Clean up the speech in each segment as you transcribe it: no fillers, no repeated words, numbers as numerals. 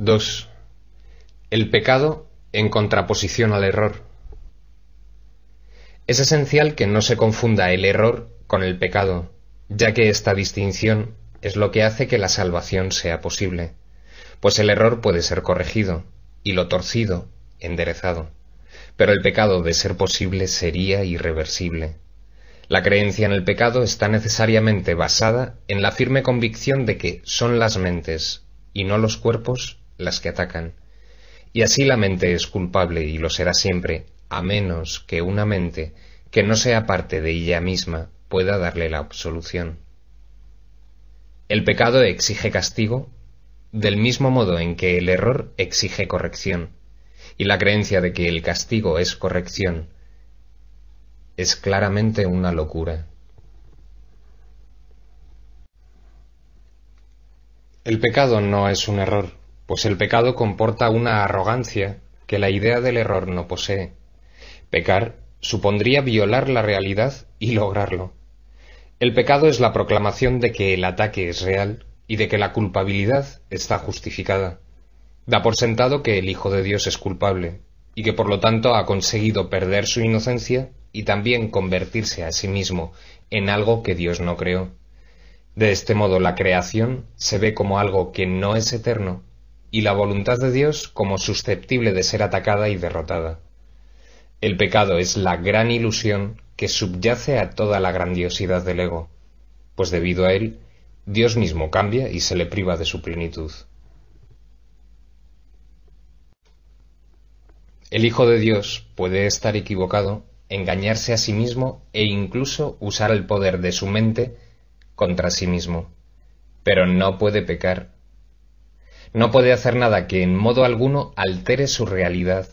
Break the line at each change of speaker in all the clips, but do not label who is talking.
2. El pecado en contraposición al error. Es esencial que no se confunda el error con el pecado, ya que esta distinción es lo que hace que la salvación sea posible, pues el error puede ser corregido y lo torcido enderezado, pero el pecado, de ser posible, sería irreversible. La creencia en el pecado está necesariamente basada en la firme convicción de que son las mentes y no los cuerpos las que atacan, y así la mente es culpable y lo será siempre, a menos que una mente que no sea parte de ella misma pueda darle la absolución. El pecado exige castigo del mismo modo en que el error exige corrección, y la creencia de que el castigo es corrección es claramente una locura. El pecado no es un error, pues el pecado comporta una arrogancia que la idea del error no posee. Pecar supondría violar la realidad y lograrlo. El pecado es la proclamación de que el ataque es real y de que la culpabilidad está justificada. Da por sentado que el Hijo de Dios es culpable y que por lo tanto ha conseguido perder su inocencia y también convertirse a sí mismo en algo que Dios no creó. De este modo la creación se ve como algo que no es eterno y la voluntad de Dios como susceptible de ser atacada y derrotada. El pecado es la gran ilusión que subyace a toda la grandiosidad del ego, pues debido a él, Dios mismo cambia y se le priva de su plenitud. El Hijo de Dios puede estar equivocado, engañarse a sí mismo e incluso usar el poder de su mente contra sí mismo, pero no puede pecar. No puede hacer nada que en modo alguno altere su realidad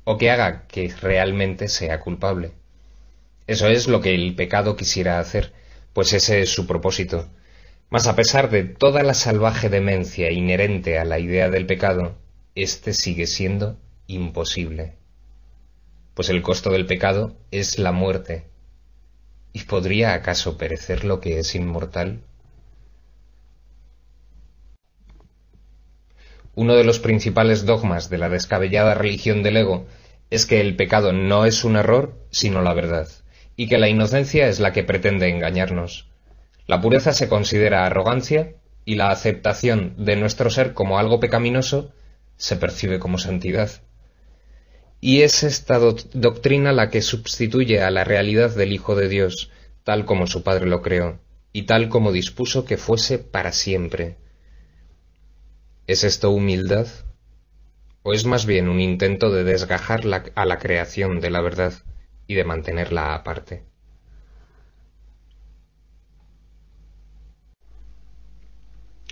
o que haga que realmente sea culpable. Eso es lo que el pecado quisiera hacer, pues ese es su propósito. Mas a pesar de toda la salvaje demencia inherente a la idea del pecado, éste sigue siendo imposible. Pues el costo del pecado es la muerte. ¿Y podría acaso perecer lo que es inmortal? Uno de los principales dogmas de la descabellada religión del ego es que el pecado no es un error, sino la verdad, y que la inocencia es la que pretende engañarnos. La pureza se considera arrogancia y la aceptación de nuestro ser como algo pecaminoso se percibe como santidad. Y es esta doctrina la que sustituye a la realidad del Hijo de Dios, tal como su Padre lo creó, y tal como dispuso que fuese para siempre. ¿Es esto humildad? ¿O es más bien un intento de desgajar a la creación de la verdad y de mantenerla aparte?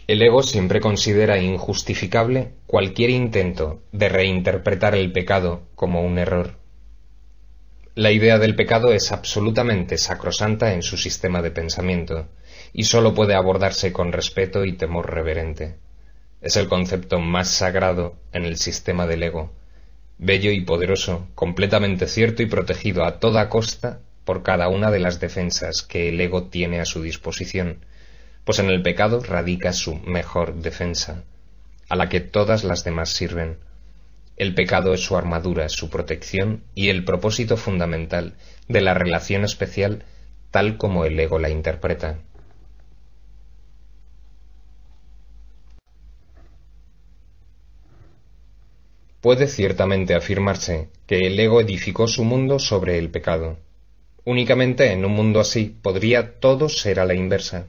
El ego siempre considera injustificable cualquier intento de reinterpretar el pecado como un error. La idea del pecado es absolutamente sacrosanta en su sistema de pensamiento y sólo puede abordarse con respeto y temor reverente. Es el concepto más sagrado en el sistema del ego, bello y poderoso, completamente cierto y protegido a toda costa por cada una de las defensas que el ego tiene a su disposición, pues en el pecado radica su mejor defensa, a la que todas las demás sirven. El pecado es su armadura, su protección y el propósito fundamental de la relación especial tal como el ego la interpreta. Puede ciertamente afirmarse que el ego edificó su mundo sobre el pecado. Únicamente en un mundo así podría todo ser a la inversa.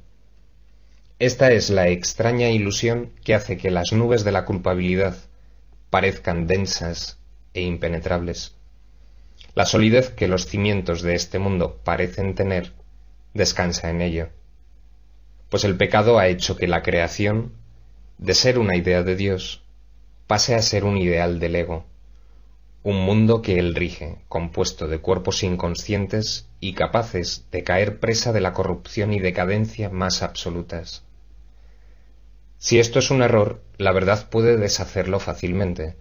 Esta es la extraña ilusión que hace que las nubes de la culpabilidad parezcan densas e impenetrables. La solidez que los cimientos de este mundo parecen tener descansa en ello, pues el pecado ha hecho que la creación, de ser una idea de Dios, pase a ser un ideal del ego, un mundo que él rige, compuesto de cuerpos inconscientes y capaces de caer presa de la corrupción y decadencia más absolutas. Si esto es un error, la verdad puede deshacerlo fácilmente,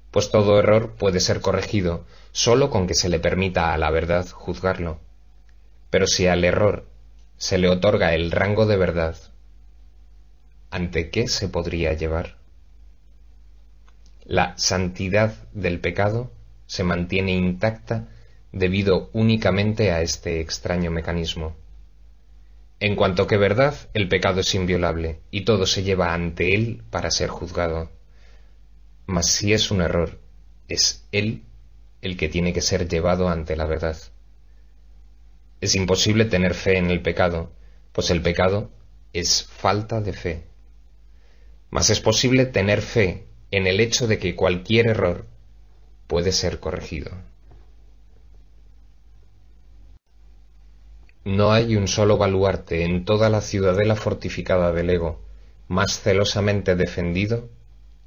pues todo error puede ser corregido sólo con que se le permita a la verdad juzgarlo. Pero si al error se le otorga el rango de verdad, ¿ante qué se podría llevar? La santidad del pecado se mantiene intacta debido únicamente a este extraño mecanismo. En cuanto que verdad, el pecado es inviolable y todo se lleva ante él para ser juzgado. Mas si es un error, es él el que tiene que ser llevado ante la verdad. Es imposible tener fe en el pecado, pues el pecado es falta de fe. Mas es posible tener fe en el hecho de que cualquier error puede ser corregido. No hay un solo baluarte en toda la ciudadela fortificada del ego más celosamente defendido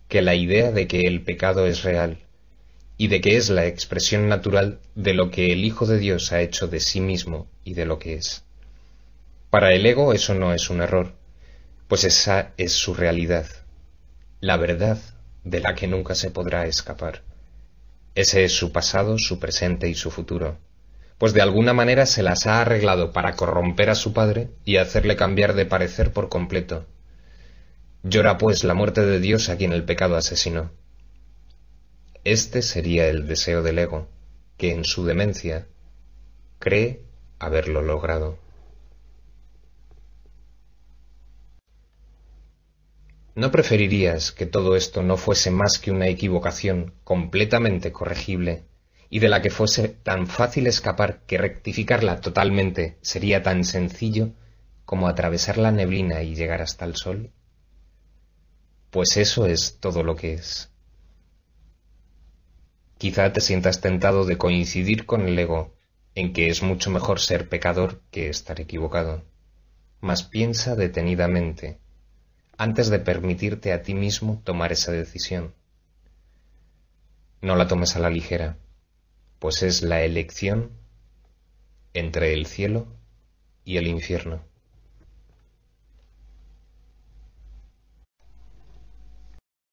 que la idea de que el pecado es real y de que es la expresión natural de lo que el Hijo de Dios ha hecho de sí mismo y de lo que es. Para el ego eso no es un error, pues esa es su realidad, la verdad de la que nunca se podrá escapar. Ese es su pasado, su presente y su futuro, pues de alguna manera se las ha arreglado para corromper a su padre y hacerle cambiar de parecer por completo. Llora pues la muerte de Dios a quien el pecado asesinó. Este sería el deseo del ego, que en su demencia cree haberlo logrado. ¿No preferirías que todo esto no fuese más que una equivocación completamente corregible y de la que fuese tan fácil escapar que rectificarla totalmente sería tan sencillo como atravesar la neblina y llegar hasta el sol? Pues eso es todo lo que es. Quizá te sientas tentado de coincidir con el ego en que es mucho mejor ser pecador que estar equivocado. Mas piensa detenidamente antes de permitirte a ti mismo tomar esa decisión. No la tomes a la ligera, pues es la elección entre el cielo y el infierno.